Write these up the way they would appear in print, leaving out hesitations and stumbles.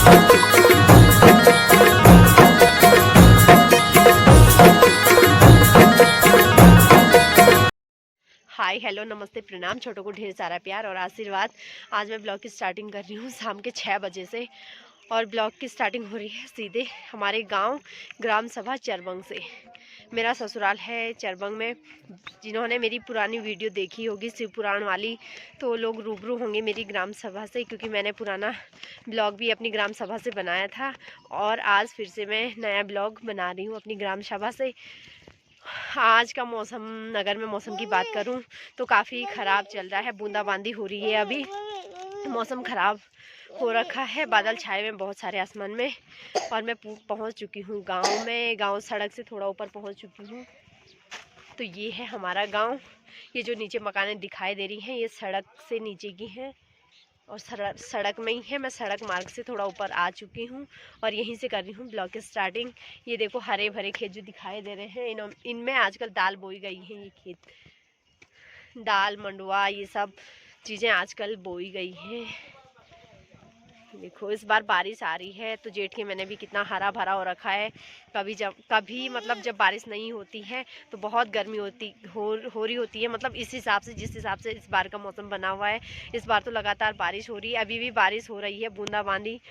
Hi hello नमस्ते प्रणाम, छोटों को ढेर सारा प्यार और आशीर्वाद। आज मैं ब्लॉग की स्टार्टिंग कर रही हूँ शाम के 6 बजे से और ब्लॉग की स्टार्टिंग हो रही है सीधे हमारे गांव ग्राम सभा चरबंग से। मेरा ससुराल है चरबंग में। जिन्होंने मेरी पुरानी वीडियो देखी होगी शिव पुराण वाली, तो लोग रूबरू होंगे मेरी ग्राम सभा से, क्योंकि मैंने पुराना ब्लॉग भी अपनी ग्राम सभा से बनाया था और आज फिर से मैं नया ब्लॉग बना रही हूँ अपनी ग्राम सभा से। आज का मौसम, अगर मैं मौसम की बात करूं तो काफ़ी ख़राब चल रहा है, बूंदाबांदी हो रही है। अभी मौसम ख़राब हो रखा है, बादल छाए हुए हैं बहुत सारे आसमान में। और मैं पहुंच चुकी हूं गांव में। गांव सड़क से थोड़ा ऊपर पहुंच चुकी हूं। तो ये है हमारा गांव। ये जो नीचे मकानें दिखाई दे रही हैं ये सड़क से नीचे की हैं और सड़क में ही है। मैं सड़क मार्ग से थोड़ा ऊपर आ चुकी हूँ और यहीं से कर रही हूँ ब्लॉग की स्टार्टिंग। ये देखो हरे भरे खेत जो दिखाई दे रहे हैं, इनमें आजकल दाल बोई गई है। ये खेत दाल मंडुआ ये सब चीज़ें आजकल बोई गई हैं। देखो इस बार बारिश आ रही है तो जेठ के महीने भी कितना हरा भरा हो रखा है। कभी मतलब जब बारिश नहीं होती है तो बहुत गर्मी हो रही होती है। मतलब इस हिसाब से, जिस हिसाब से इस बार का मौसम बना हुआ है, इस बार तो लगातार बारिश हो रही है। अभी भी बारिश हो रही है, बूंदाबांदी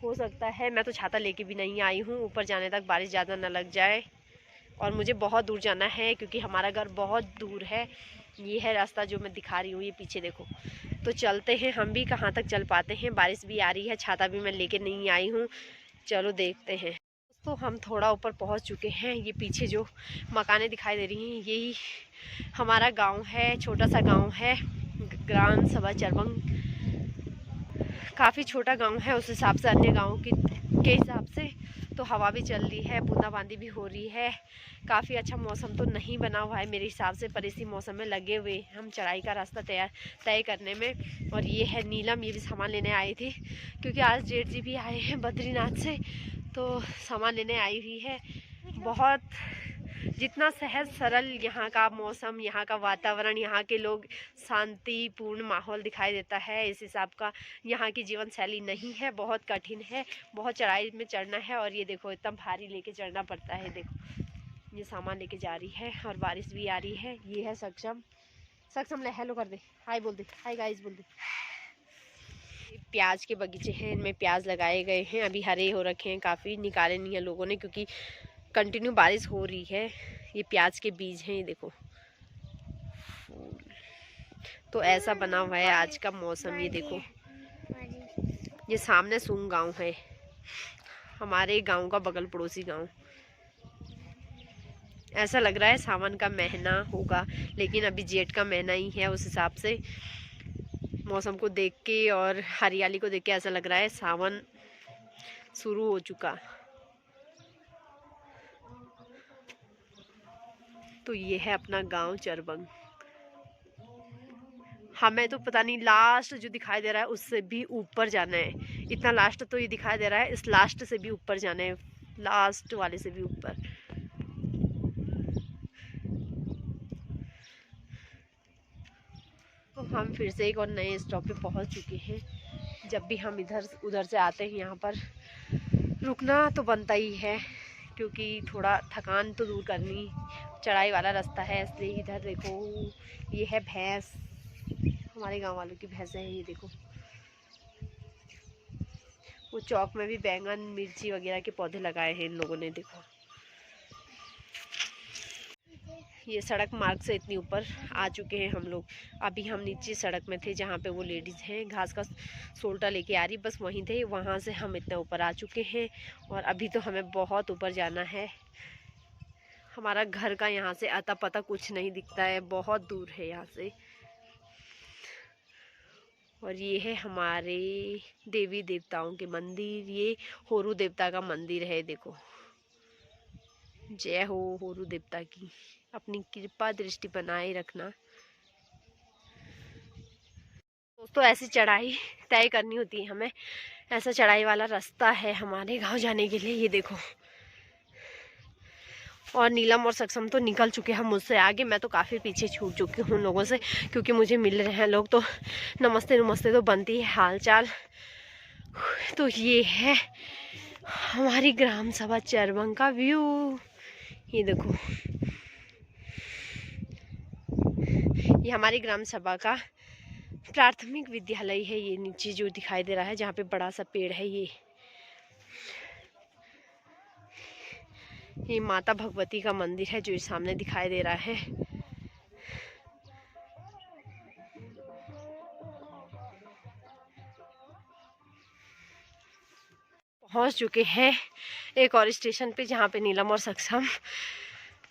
हो सकता है। मैं तो छाता लेके भी नहीं आई हूँ, ऊपर जाने तक बारिश ज़्यादा न लग जाए। और मुझे बहुत दूर जाना है क्योंकि हमारा घर बहुत दूर है। ये है रास्ता जो मैं दिखा रही हूँ, ये पीछे देखो। तो चलते हैं, हम भी कहाँ तक चल पाते हैं। बारिश भी आ रही है, छाता भी मैं लेके नहीं आई हूँ। चलो देखते हैं। तो हम थोड़ा ऊपर पहुँच चुके हैं। ये पीछे जो मकानें दिखाई दे रही हैं यही हमारा गांव है। छोटा सा गांव है, ग्राम सभा चरबंग। काफ़ी छोटा गांव है उस हिसाब से, अन्य गाँव के हिसाब से। तो हवा भी चल रही है, बूंदाबांदी भी हो रही है। काफ़ी अच्छा मौसम तो नहीं बना हुआ है मेरे हिसाब से, पर इसी मौसम में लगे हुए हम चढ़ाई का रास्ता तय करने में। और ये है नीलम, ये भी सामान लेने आई थी क्योंकि आज जेठ जी भी आए हैं बद्रीनाथ से, तो सामान लेने आई हुई है। बहुत जितना सहज सरल यहाँ का मौसम, यहाँ का वातावरण, यहाँ के लोग, शांतिपूर्ण माहौल दिखाई देता है, इस हिसाब का यहाँ की जीवन शैली नहीं है। बहुत कठिन है, बहुत चढ़ाई में चढ़ना है। और ये देखो इतना भारी लेके चढ़ना पड़ता है। देखो ये सामान लेके जा रही है और बारिश भी आ रही है। ये है सक्षम ले हेलो कर दे, हाय बोल दे, हाय गाइस बोल दे। प्याज के बगीचे हैं, इनमें प्याज लगाए गए हैं। अभी हरे हो रखे हैं, काफ़ी निकाले नहीं है लोगों ने क्योंकि कंटिन्यू बारिश हो रही है। ये प्याज के बीज हैं, ये देखो। तो ऐसा बना हुआ है आज का मौसम। ये देखो, ये सामने सूंग गांव है, हमारे गांव का बगल पड़ोसी गांव। ऐसा लग रहा है सावन का महीना होगा, लेकिन अभी जेठ का महीना ही है। उस हिसाब से मौसम को देख के और हरियाली को देख के ऐसा लग रहा है सावन शुरू हो चुका। तो ये है अपना गांव चरबंग। हमें तो पता नहीं, लास्ट जो दिखाई दे रहा है उससे भी ऊपर जाना है। इतना लास्ट तो ये दिखाई दे रहा है, इस लास्ट से भी ऊपर जाना है, लास्ट वाले से भी ऊपर। तो हम फिर से एक और नए स्टॉप पे पहुंच चुके हैं। जब भी हम इधर उधर से आते हैं यहाँ पर रुकना तो बनता ही है, क्योंकि थोड़ा थकान तो दूर करनी। चढ़ाई वाला रास्ता है इसलिए। इधर देखो ये है भैंस, हमारे गांव वालों की भैंस है। ये देखो वो चौक में भी बैंगन मिर्ची वगैरह के पौधे लगाए हैं इन लोगों ने। देखो ये सड़क मार्ग से इतनी ऊपर आ चुके हैं हम लोग। अभी हम नीचे सड़क में थे जहाँ पे वो लेडीज़ हैं घास का सोल्टा लेके आ रही, बस वहीं थे। वहाँ से हम इतना ऊपर आ चुके हैं और अभी तो हमें बहुत ऊपर जाना है। हमारा घर का यहाँ से अता पता कुछ नहीं दिखता है, बहुत दूर है यहाँ से। और ये है हमारे देवी देवताओं के मंदिर। ये होरू देवता का मंदिर है। देखो, जय हो होरू देवता की, अपनी कृपा दृष्टि बनाए रखना। दोस्तों ऐसी चढ़ाई तय करनी होती है हमें। ऐसा चढ़ाई वाला रास्ता है हमारे गांव जाने के लिए। ये देखो, और नीलम और सक्षम तो निकल चुके हैं मुझसे आगे। मैं तो काफ़ी पीछे छूट चुकी हूँ लोगों से, क्योंकि मुझे मिल रहे हैं लोग तो नमस्ते नमस्ते तो बनती है, हाल चाल। तो ये है हमारी ग्राम सभा चरबंग का व्यू। ये देखो, ये हमारी ग्राम सभा का प्राथमिक विद्यालय है। ये नीचे जो दिखाई दे रहा है, जहाँ पे बड़ा सा पेड़ है, ये माता भगवती का मंदिर है जो सामने दिखाई दे रहा है। पहुंच चुके हैं एक और स्टेशन पे, जहाँ पे नीलम और सक्षम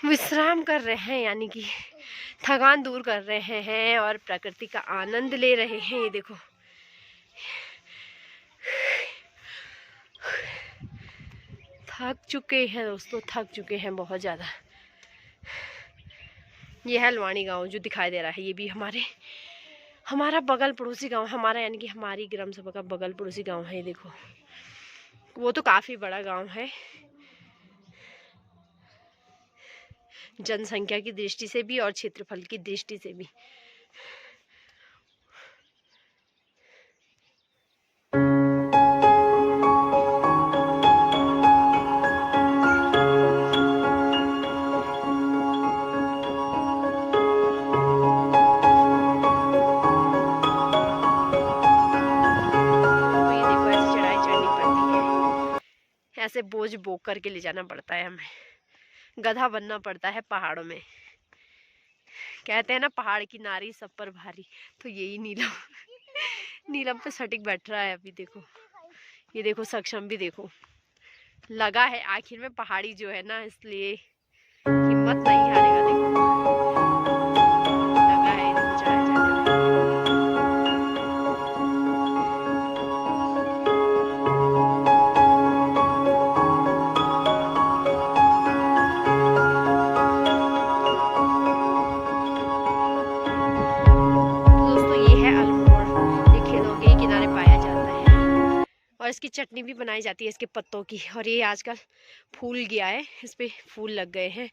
विश्राम कर रहे हैं, यानी कि थकान दूर कर रहे हैं और प्रकृति का आनंद ले रहे हैं। ये देखो, थक चुके हैं दोस्तों, थक चुके हैं बहुत ज़्यादा। ये है लवानी गांव जो दिखाई दे रहा है, ये भी हमारा बगल पड़ोसी गांव, हमारा यानी कि हमारी ग्राम सभा का बगल पड़ोसी गांव है। ये देखो, वो तो काफ़ी बड़ा गांव है जनसंख्या की दृष्टि से भी और क्षेत्रफल की दृष्टि से भी। ऐसे बोझ बोक करके ले जाना पड़ता है, हमें गधा बनना पड़ता है पहाड़ों में। कहते हैं ना, पहाड़ की नारी सब पर भारी, तो यही नीलम नीलम पे सटिक बैठ रहा है अभी। देखो, ये देखो, सक्षम भी देखो, लगा है आखिर में पहाड़ी जो है ना, इसलिए हिम्मत नहीं हारेगा। देखो, लगा है, देखो चढ़ाई और इसकी चटनी भी बनाई जाती है इसके पत्तों की। और ये आजकल फूल गया है, इस पे फूल लग गए हैं,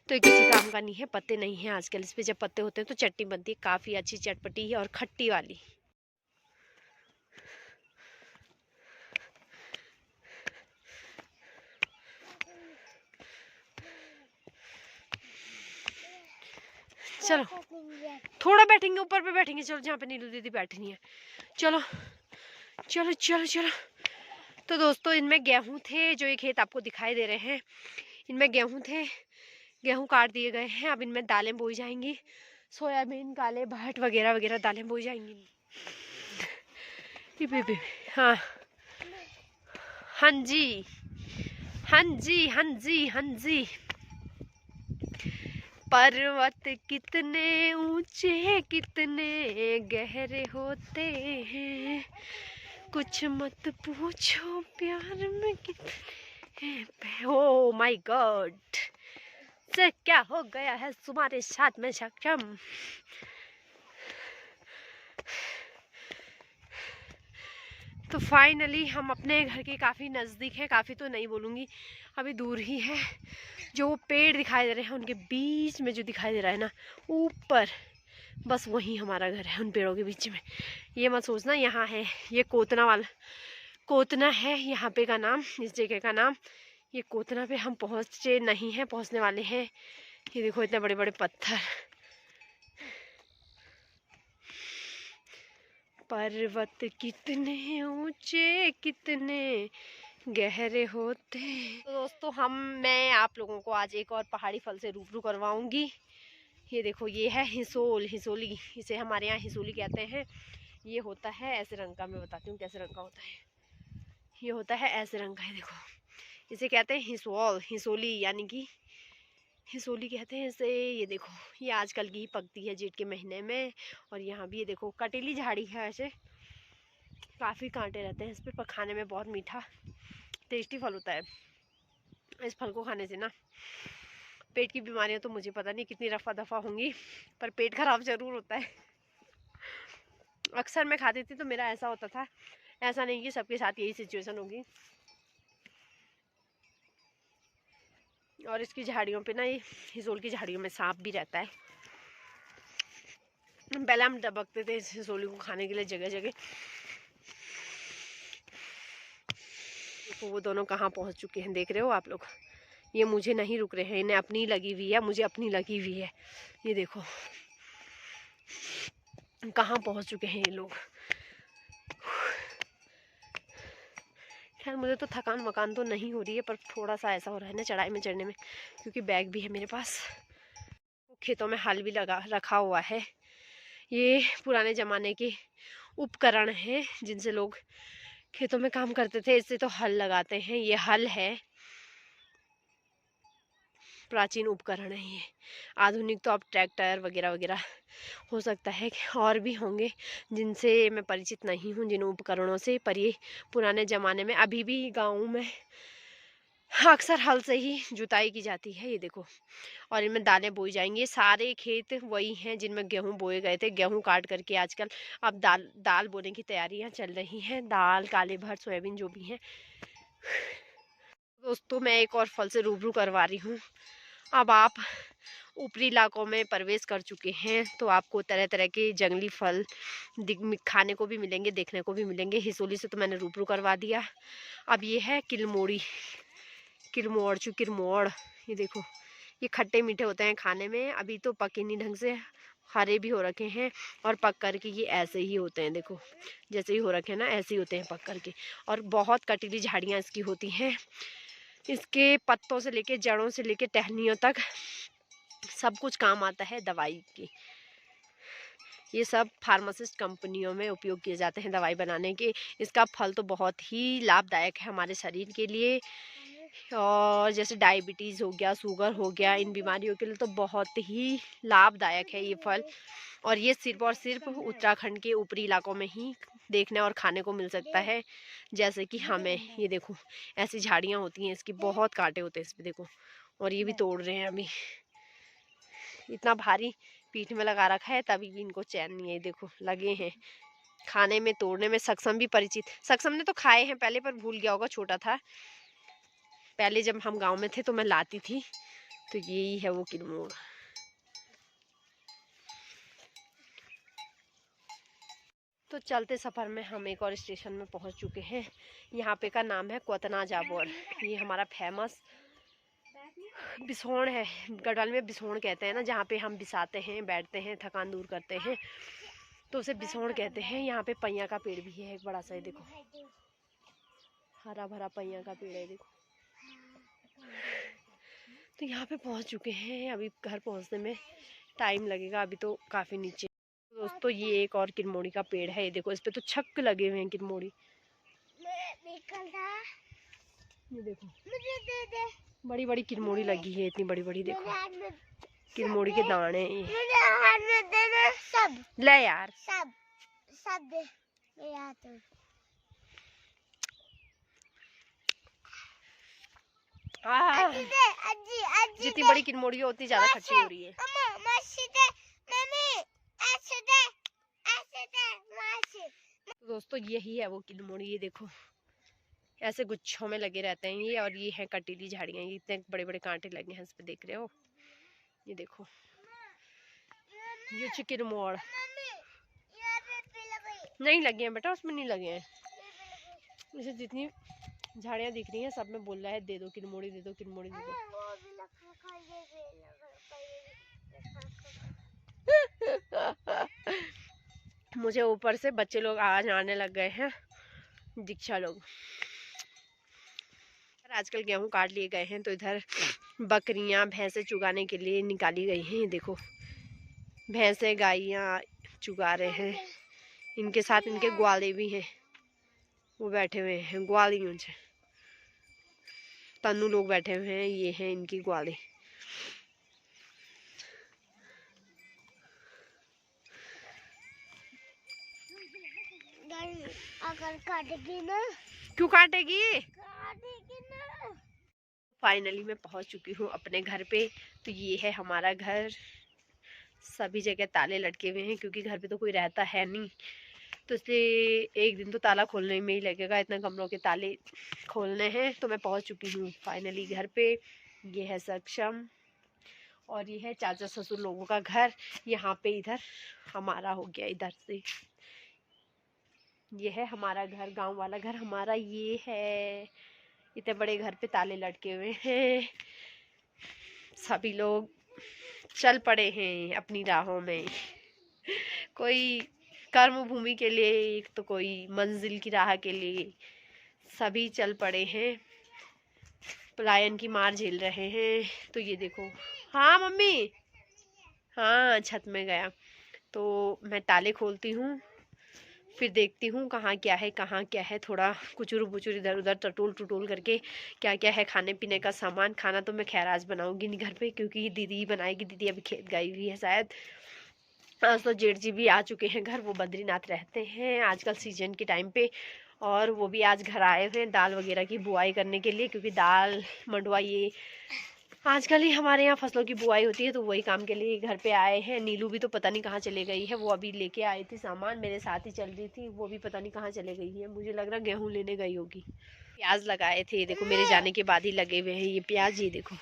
तो ये किसी काम का नहीं है, पत्ते नहीं हैं आजकल इस पे। जब पत्ते होते हैं तो चटनी बनती है, काफ़ी अच्छी चटपटी और खट्टी वाली। चलो थोड़ा बैठेंगे, ऊपर पे बैठेंगे, चलो जहाँ पे नीलू दीदी बैठनी है। चलो चलो चलो चलो। तो दोस्तों, इनमें गेहूं थे, जो ये खेत आपको दिखाई दे रहे हैं, इनमें गेहूं थे, गेहूं काट दिए गए हैं। अब इनमें दालें बोई जाएंगी, सोयाबीन, काले भाट वगैरह वगैरह दालें बोई जाएंगी। हाँ हाँ जी, हाँ जी, हाँ जी, हाँ जी। पर्वत कितने ऊंचे, कितने गहरे होते हैं, कुछ मत पूछो प्यार में कितने। ओ माय गॉड, से क्या हो गया है तुम्हारे साथ में सक्षम? तो फाइनली हम अपने घर के काफ़ी नज़दीक हैं, काफ़ी तो नहीं बोलूँगी, अभी दूर ही है। जो वो पेड़ दिखाई दे रहे हैं, उनके बीच में जो दिखाई दे रहा है ना ऊपर, बस वही हमारा घर है, उन पेड़ों के बीच में। ये मत सोचना यहाँ है, ये कोतना है यहाँ पे का नाम, इस जगह का नाम। ये कोतना पे हम पहुँचे नहीं हैं, पहुँचने वाले हैं। ये देखो, इतने बड़े बड़े पत्थर। पर्वत कितने ऊंचे, कितने गहरे होते। तो दोस्तों, मैं आप लोगों को आज एक और पहाड़ी फल से रूबरू करवाऊंगी। ये देखो, ये है हिसोली, इसे हमारे यहाँ हिसोली कहते हैं। ये होता है ऐसे रंग का, मैं बताती हूँ कैसे रंग का होता है। ये होता है ऐसे रंग का है, देखो, इसे कहते हैं हिसोली, यानी कि हिसोली कहते हैं इसे। ये देखो, ये आजकल की ही पकती है जेठ के महीने में। और यहाँ भी ये देखो, कटीली झाड़ी है, ऐसे काफ़ी कांटे रहते हैं इस पर खाने में बहुत मीठा टेस्टी फल होता है। इस फल को खाने से ना पेट की बीमारियां तो मुझे पता नहीं कितनी रफा दफा होंगी, पर पेट खराब जरूर होता है। अक्सर मैं खाती थी तो मेरा ऐसा होता था, ऐसा नहीं कि सबके साथ यही सिचुएशन होगी। और इसकी झाड़ियों पे ना, ये हिसोल की झाड़ियों में सांप भी रहता है। पहले हम दबकते थे इस हिसोली को खाने के लिए जगह जगह, देखो वो दोनों कहाँ पहुँच चुके हैं, देख रहे हो आप लोग। ये मुझे नहीं रुक रहे हैं, इन्हें अपनी लगी हुई है, मुझे अपनी लगी हुई है। ये देखो कहाँ पहुँच चुके हैं ये लोग। खैर मुझे तो थकान वकान तो नहीं हो रही है, पर थोड़ा सा ऐसा हो रहा है ना चढ़ाई में चढ़ने में, क्योंकि बैग भी है मेरे पास। खेतों में हल भी लगा रखा हुआ है। ये पुराने ज़माने के उपकरण हैं जिनसे लोग खेतों में काम करते थे, इससे तो हल लगाते हैं। ये हल है, प्राचीन उपकरण है ये। आधुनिक तो अब ट्रैक्टर वगैरह वगैरह हो सकता है कि और भी होंगे जिनसे मैं परिचित नहीं हूँ, जिन उपकरणों से। पर ये पुराने ज़माने में अभी भी गाँव में अक्सर हल से ही जुताई की जाती है। ये देखो, और इनमें दालें बोई जाएंगी। सारे खेत वही हैं जिनमें गेहूं बोए गए थे। गेहूं काट करके आजकल अब दाल बोने की तैयारियां चल रही हैं। दाल, काले भर, सोयाबीन जो भी है। दोस्तों मैं एक और फल से रूबरू करवा रही हूँ। अब आप ऊपरी इलाकों में प्रवेश कर चुके हैं तो आपको तरह तरह के जंगली फल खाने को भी मिलेंगे, देखने को भी मिलेंगे। हिसोली से तो मैंने रूबरू करवा दिया। अब ये है किलमोड़ी, किरमोड़। ये देखो, ये खट्टे मीठे होते हैं खाने में। अभी तो पके नहीं ढंग से, हरे भी हो रखे हैं, और पक करके ये ऐसे ही होते हैं। देखो जैसे ही हो रखे हैं ना, ऐसे ही होते हैं पक करके। और बहुत कटीली झाड़ियाँ इसकी होती हैं। इसके पत्तों से लेके, जड़ों से लेके टहनियों तक सब कुछ काम आता है दवाई की। ये सब फार्मासिस्ट कंपनियों में उपयोग किए जाते हैं दवाई बनाने के। इसका फल तो बहुत ही लाभदायक है हमारे शरीर के लिए, और जैसे डायबिटीज़ हो गया, शुगर हो गया, इन बीमारियों के लिए तो बहुत ही लाभदायक है ये फल। और ये सिर्फ और सिर्फ उत्तराखंड के ऊपरी इलाकों में ही देखने और खाने को मिल सकता है। जैसे कि हमें, ये देखो ऐसी झाड़ियाँ होती हैं, इसकी बहुत कांटे होते हैं इस पर, देखो। और ये भी तोड़ रहे हैं अभी, इतना भारी पीठ में लगा रखा है तभी भी इनको चैन नहीं है। देखो लगे हैं खाने में, तोड़ने में। सक्षम भी परिचित, सक्षम ने तो खाए हैं पहले, पर भूल गया होगा, छोटा था पहले जब हम गांव में थे तो मैं लाती थी। तो यही है वो किरमोड़। तो चलते सफ़र में हम एक और स्टेशन में पहुंच चुके हैं। यहाँ पे का नाम है कोतना जाबोर। ये हमारा फेमस बिसोण है। गढ़वाल में बिसोण कहते हैं ना, जहाँ पे हम बिसाते हैं, बैठते हैं, थकान दूर करते हैं, तो उसे बिसोण कहते हैं। यहाँ पे पैया का पेड़ भी है एक बड़ा सा, है देखो, हरा भरा पैया का पेड़ है, देखो। तो यहाँ पे पहुँच चुके हैं। अभी घर पहुँचने में टाइम लगेगा, अभी तो काफ़ी नीचे। दोस्तों ये एक और किरमोड़ी का पेड़ है, ये देखो, इस पे तो छक्क लगे हुए हैं किरमोड़ी। ये देखो बड़ी बड़ी किरमोड़ी लगी है, इतनी बड़ी बड़ी, देखो किरमोड़ी के दाने। ये सब ले यार, सब सब दे जितनी बड़ी किरमोड़ी होती ज्यादा खट्टी हो रही है। तो दोस्तों यही है वो किरमोड़ी। ये देखो ऐसे गुच्छों में लगे रहते हैं ये, और ये है कटीली झाड़ियाँ। ये इतने बड़े बड़े कांटे लगे हैं इस पे, देख रहे हो। ये देखो ये किरमोड़ नहीं लगे हैं बेटा, उसमें नहीं लगे हैं। इसे जितनी झाड़ियाँ दिख रही हैं सब में बोल रहा है दे दो किरमोड़ी, दे दो किरमोड़ी, दे दो। मुझे ऊपर से बच्चे लोग आज आने लग गए हैं, दीक्षा लोग। आजकल गेहूं काट लिए गए हैं तो इधर बकरियां भैंसे चुगाने के लिए निकाली गई हैं। ये देखो भैंसे गायियां चुगा रहे हैं, इनके साथ इनके ग्वाले भी हैं, वो बैठे हुए हैं ग्वालियों से। तन्नू लोग बैठे हुए हैं, ये हैं इनकी ग्वाले। अगर काटेगी ना, क्यों काटेगी, काटेगी ना। फाइनली मैं पहुंच चुकी हूँ अपने घर पे। तो ये है हमारा घर। सभी जगह ताले लटके हुए हैं क्योंकि घर पे तो कोई रहता है नहीं, तो इसलिए एक दिन तो ताला खोलने में ही लगेगा, इतने कमरों के ताले खोलने हैं। तो मैं पहुंच चुकी हूँ फाइनली घर पे। ये है सक्षम, और ये है चाचा ससुर लोगों का घर। यहाँ पे इधर हमारा हो गया, इधर से ये है हमारा घर, गांव वाला घर हमारा ये है। इतने बड़े घर पे ताले लटके हुए हैं। सभी लोग चल पड़े हैं अपनी राहों में, कोई कर्म भूमि के लिए तो कोई मंजिल की राह के लिए। सभी चल पड़े हैं, पलायन की मार झेल रहे हैं। तो ये देखो। हाँ मम्मी, हाँ छत में गया। तो मैं ताले खोलती हूँ, फिर देखती हूँ कहाँ क्या है कहाँ क्या है, थोड़ा कुचुर बुचुर इधर उधर टटोल टटोल करके क्या क्या है खाने पीने का सामान। खाना तो मैं खैर आज बनाऊंगी नहीं घर पे, क्योंकि दीदी बनाएगी। दीदी अभी खेत गई हुई है शायद। आज तो जेठ जी भी आ चुके हैं घर, वो बद्रीनाथ रहते हैं आजकल सीजन के टाइम पे। और वो भी आज घर आए हुए हैं दाल वगैरह की बुआई करने के लिए, क्योंकि दाल मंडुआ ये आजकल ही हमारे यहाँ फसलों की बुआई होती है, तो वही काम के लिए घर पे आए हैं। नीलू भी तो पता नहीं कहाँ चले गई है, वो अभी लेके आई थी सामान, मेरे साथ ही चल रही थी, वो भी पता नहीं कहाँ चले गई है। मुझे लग रहा गेहूं लेने गई होगी। प्याज लगाए थे, देखो मेरे जाने के बाद ही लगे हुए हैं ये प्याज। ये देखो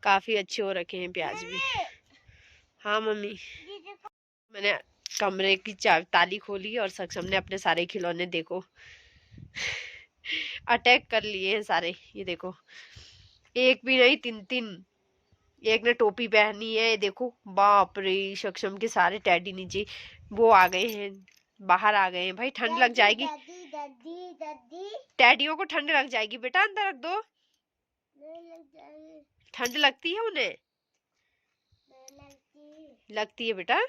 काफी अच्छे हो रखे हैं प्याज भी। हाँ मम्मी, मैंने कमरे की ताली खोली और सक्षम ने अपने सारे खिलौने देखो अटैक कर लिए हैं सारे। ये देखो एक भी नहीं, तीन तीन। एक ने टोपी पहनी है, देखो बाप रे। सक्षम के सारे टैडी नीचे वो आ गए हैं, बाहर आ गए हैं। भाई ठंड लग जाएगी, टैडियों को ठंड लग जाएगी बेटा, अंदर रख दो। ठंड लगती है उन्हें, लगती है बेटा।